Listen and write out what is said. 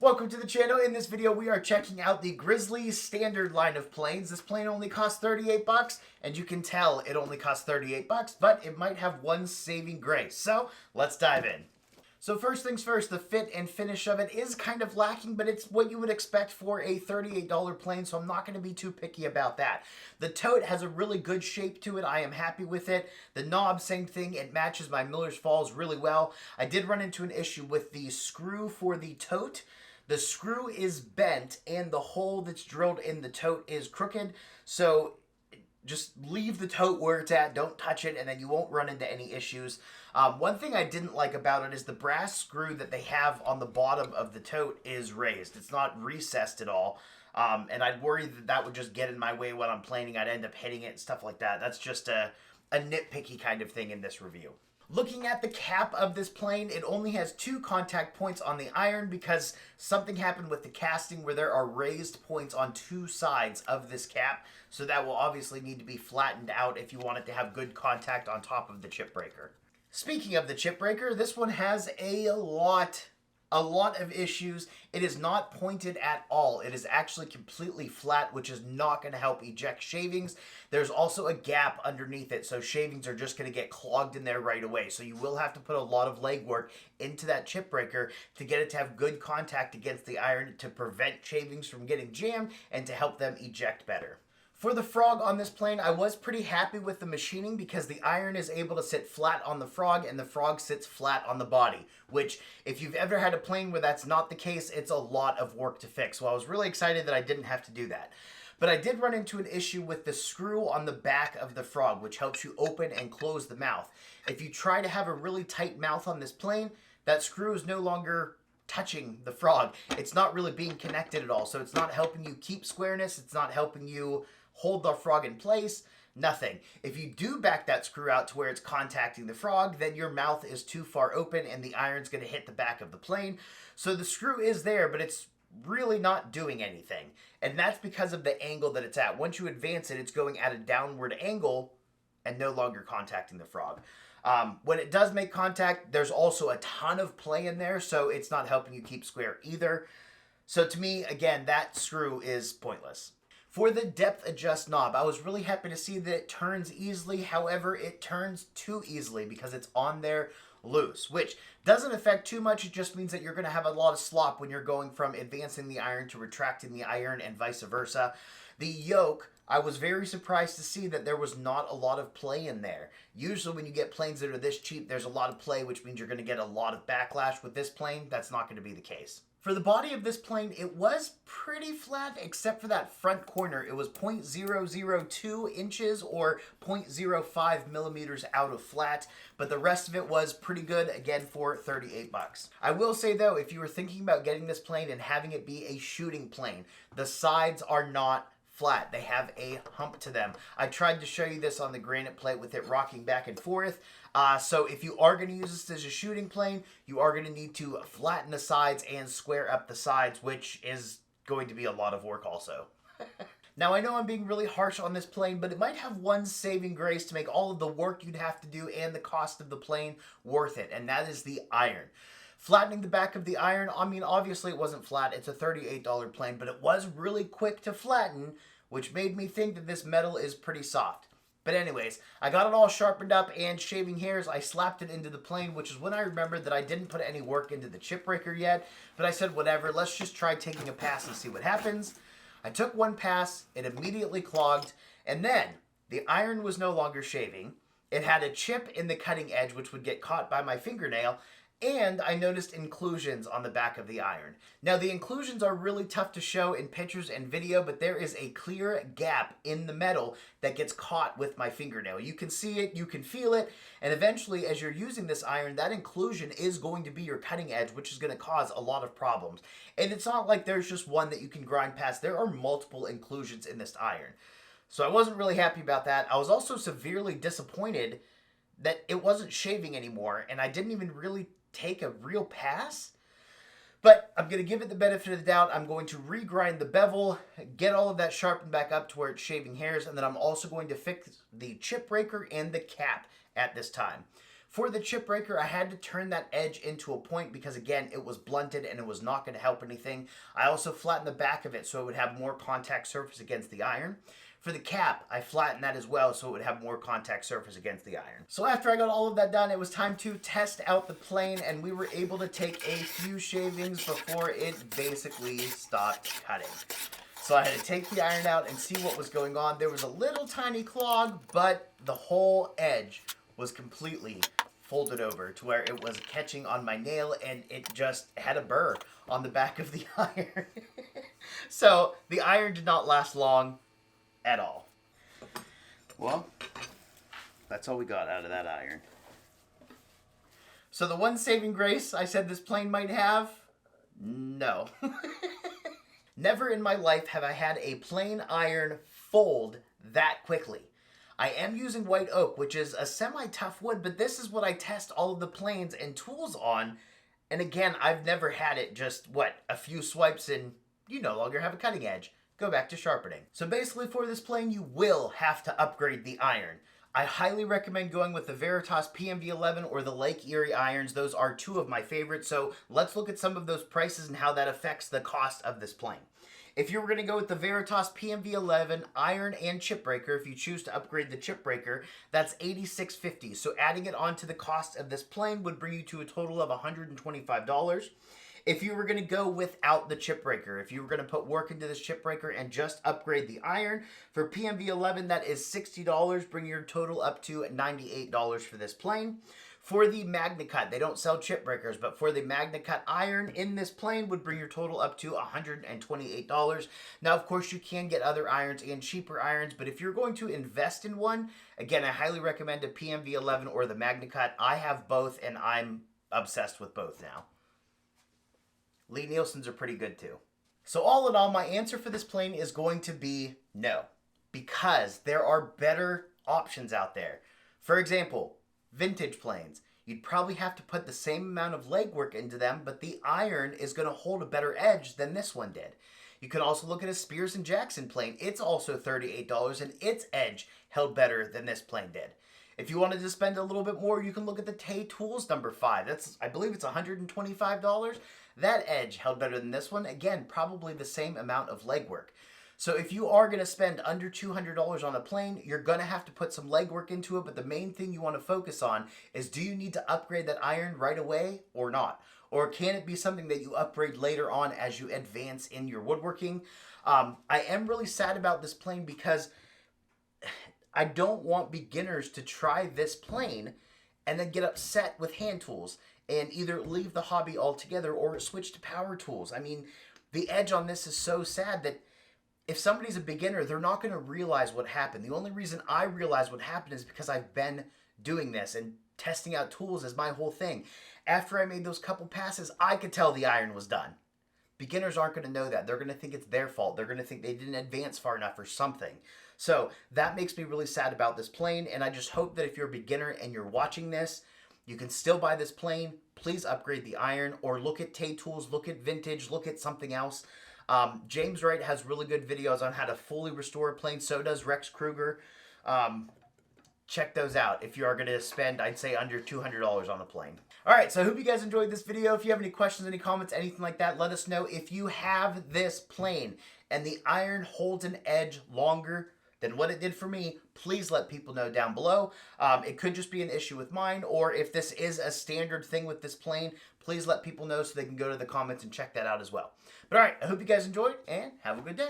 Welcome to the channel. In this video, we are checking out the Grizzly standard line of planes. This plane only costs 38 bucks, and you can tell it only costs 38 bucks, but it might have one saving grace. So let's dive in. So first things first, the fit and finish of it is kind of lacking, but it's what you would expect for a $38 plane, so I'm not going to be too picky about that. The Tote has a really good shape to it. I am happy with it. The knob, same thing. It matches my Miller's Falls really well. I did run into an issue with the screw for the Tote. The screw is bent and the hole that's drilled in the Tote is crooked, so just leave the Tote where it's at, don't touch it, and then you won't run into any issues. One thing I didn't like about it is the brass screw that they have on the bottom of the Tote is raised. It's not recessed at all, and I'd worry that that would just get in my way when I'm planing. I'd end up hitting it and stuff like that. That's just a nitpicky kind of thing in this review. Looking at the cap of this plane, it only has 2 contact points on the iron because something happened with the casting where there are raised points on 2 sides of this cap. So that will obviously need to be flattened out if you want it to have good contact on top of the chip breaker. Speaking of the chip breaker, this one has a lot of issues. It is not pointed at all. It is actually completely flat, which is not going to help eject shavings. There's also a gap underneath it, so shavings are just going to get clogged in there right away. So you will have to put a lot of legwork into that chip breaker to get it to have good contact against the iron to prevent shavings from getting jammed and to help them eject better. For the frog on this plane, I was pretty happy with the machining because the iron is able to sit flat on the frog and the frog sits flat on the body, which if you've ever had a plane where that's not the case, it's a lot of work to fix. So I was really excited that I didn't have to do that. But I did run into an issue with the screw on the back of the frog, which helps you open and close the mouth. If you try to have a really tight mouth on this plane, that screw is no longer touching the frog. It's not really being connected at all, so it's not helping you keep squareness. It's not helping you hold the frog in place, nothing. If you do back that screw out to where it's contacting the frog, then your mouth is too far open and the iron's going to hit the back of the plane. So the screw is there, but it's really not doing anything. And that's because of the angle that it's at. Once you advance it, it's going at a downward angle and no longer contacting the frog. When it does make contact, there's also a ton of play in there, so it's not helping you keep square either. So to me, again, that screw is pointless. For the depth adjust knob, I was really happy to see that it turns easily. However, it turns too easily because it's on there loose, which doesn't affect too much. It just means that you're going to have a lot of slop when you're going from advancing the iron to retracting the iron and vice versa. The yoke, I was very surprised to see that there was not a lot of play in there. Usually when you get planes that are this cheap, there's a lot of play, which means you're going to get a lot of backlash. With this plane, that's not going to be the case. For the body of this plane, it was pretty flat except for that front corner. It was 0.002 inches or 0.05 millimeters out of flat, but the rest of it was pretty good, again, for 38 bucks. I will say though, if you were thinking about getting this plane and having it be a shooting plane, the sides are not flat. They have a hump to them. I tried to show you this on the granite plate with it rocking back and forth. So if you are going to use this as a shooting plane, you are going to need to flatten the sides and square up the sides, which is going to be a lot of work also. Now, I know I'm being really harsh on this plane, but it might have one saving grace to make all of the work you'd have to do and the cost of the plane worth it, and that is the iron. Flattening the back of the iron, I mean, obviously it wasn't flat. It's a $38 plane, but it was really quick to flatten, which made me think that this metal is pretty soft. But anyways, I got it all sharpened up and shaving hairs, I slapped it into the plane, which is when I remembered that I didn't put any work into the chip breaker yet. But I said, whatever, let's just try taking a pass and see what happens. I took one pass, it immediately clogged, and then the iron was no longer shaving. It had a chip in the cutting edge, which would get caught by my fingernail, and I noticed inclusions on the back of the iron. Now, the inclusions are really tough to show in pictures and video, but there is a clear gap in the metal that gets caught with my fingernail. You can see it, you can feel it, and eventually, as you're using this iron, that inclusion is going to be your cutting edge, which is going to cause a lot of problems. And it's not like there's just one that you can grind past. There are multiple inclusions in this iron. So I wasn't really happy about that. I was also severely disappointed that it wasn't shaving anymore, and I didn't even really take a real pass. But I'm going to give it the benefit of the doubt. I'm going to regrind the bevel, get all of that sharpened back up to where it's shaving hairs, and then I'm also going to fix the chip breaker and the cap at this time. For the chip breaker, I had to turn that edge into a point because, again, it was blunted and it was not going to help anything. I also flattened the back of it so it would have more contact surface against the iron. For the cap, I flattened that as well so it would have more contact surface against the iron. So after I got all of that done, it was time to test out the plane, and we were able to take a few shavings before it basically stopped cutting. So I had to take the iron out and see what was going on. There was a little tiny clog, but the whole edge was completely folded over to where it was catching on my nail, and it just had a burr on the back of the iron. So the iron did not last long at all. Well, that's all we got out of that iron. So the one saving grace I said this plane might have, no. Never in my life have I had a plain iron fold that quickly. I am using white oak, which is a semi-tough wood, but this is what I test all of the planes and tools on. And again, I've never had it just, a few swipes and you no longer have a cutting edge. Go back to sharpening. So basically for this plane, you will have to upgrade the iron. I highly recommend going with the Veritas PMV11 or the Lake Erie irons. Those are two of my favorites. So let's look at some of those prices and how that affects the cost of this plane. If you were going to go with the Veritas PMV11 iron and chip breaker, if you choose to upgrade the chip breaker, that's $86.50. So adding it onto the cost of this plane would bring you to a total of $125. If you were going to go without the chip breaker, if you were going to put work into this chip breaker and just upgrade the iron, for PMV11 that is $60, bring your total up to $98 for this plane. For the MagnaCut, they don't sell chip breakers, but for the MagnaCut iron in this plane would bring your total up to $128. Now, of course, you can get other irons and cheaper irons, but if you're going to invest in one, again, I highly recommend a PMV11 or the MagnaCut. I have both, and I'm obsessed with both now. Lee Nielsen's are pretty good too. So all in all, my answer for this plane is going to be no, because there are better options out there. For example, vintage planes. You'd probably have to put the same amount of legwork into them, but the iron is going to hold a better edge than this one did. You can also look at a Spears & Jackson plane. It's also $38, and its edge held better than this plane did. If you wanted to spend a little bit more, you can look at the Tote Tools number 5. I believe it's $125. That edge held better than this one. Again, probably the same amount of legwork. So if you are going to spend under $200 on a plane, you're going to have to put some legwork into it, but the main thing you want to focus on is, do you need to upgrade that iron right away or not? Or can it be something that you upgrade later on as you advance in your woodworking? I am really sad about this plane because I don't want beginners to try this plane and then get upset with hand tools and either leave the hobby altogether or switch to power tools. I mean, the edge on this is so sad that if somebody's a beginner, they're not going to realize what happened. The only reason I realize what happened is because I've been doing this, and testing out tools is my whole thing. After I made those couple passes, I could tell the iron was done. Beginners aren't going to know that. They're going to think it's their fault. They're going to think they didn't advance far enough or something. So that makes me really sad about this plane, and I just hope that if you're a beginner and you're watching this, you can still buy this plane. Please upgrade the iron, or look at Tote Tools, look at vintage, look at something else. James Wright has really good videos on how to fully restore a plane. So does Rex Kruger. Check those out if you are going to spend, I'd say, under $200 on a plane. All right, so I hope you guys enjoyed this video. If you have any questions, any comments, anything like that, let us know. If you have this plane and the iron holds an edge longer than what it did for me, please let people know down below. It could just be an issue with mine, or if this is a standard thing with this plane, please let people know so they can go to the comments and check that out as well. But all right, I hope you guys enjoyed, and have a good day.